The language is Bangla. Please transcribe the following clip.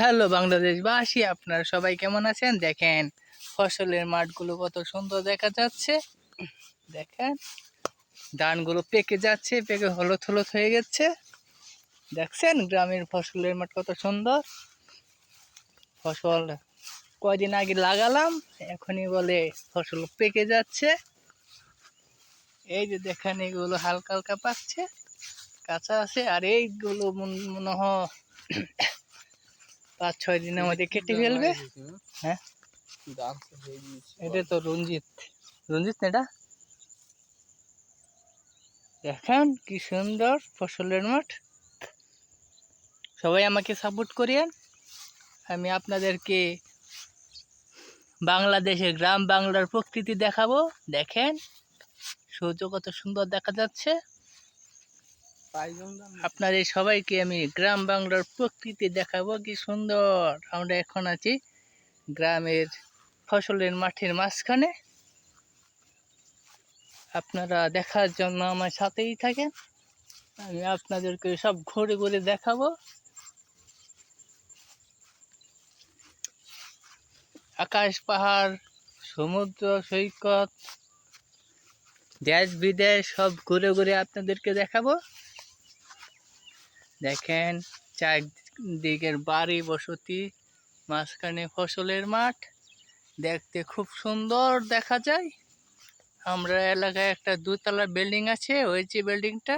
হ্যালো বাংলাদেশবাসী, আপনারা সবাই কেমন আছেন? দেখেন ফসলের মাঠগুলো কত সুন্দর দেখা যাচ্ছে। দেখেন ধানগুলো পেকে যাচ্ছে, পেকে হলুদ হলুদ হয়ে গেছে। দেখছেন গ্রামের ফসলের মাঠ কত সুন্দর। ফসল কয়দিন আগে লাগালাম, এখনই বলে ফসল পেকে যাচ্ছে। এই যে দেখেন এগুলো হালকা হালকা পাচ্ছে, কাঁচা আছে। আর এইগুলো মনে হয় 5-6 দিনের মধ্যে কেটে ফেলবে। হ্যাঁ, এটা তো রঞ্জিত রঞ্জিত না এটা। দেখেন কি সুন্দর ফসলের মাঠ। সবাই আমাকে সাপোর্ট করিয়েন। আমি আপনাদেরকে বাংলাদেশের গ্রাম বাংলার প্রকৃতি দেখাবো। দেখেন সূর্য কত সুন্দর দেখা যাচ্ছে। আপনাদের সবাইকে আমি গ্রাম বাংলার প্রকৃতি দেখাবো, কি সুন্দর। আমরা এখন আছি গ্রামের ফসলের মাঠের মাঝখানে। আপনারা দেখার জন্য আমার সাথেই থাকেন। আমি আপনাদেরকে সব ঘুরে ঘুরে দেখাবো। আকাশ পাহাড়, সমুদ্র সৈকত, দেশ বিদেশ সব ঘুরে ঘুরে আপনাদেরকে দেখাবো। দেখেন চারদিকের বাড়ি বসতি, মাঝখানে ফসলের মাঠ। দেখতে খুব সুন্দর দেখা যায়। আমরা এলাকায় একটা 2 তলা বিল্ডিং আছে, ওই যে বিল্ডিংটা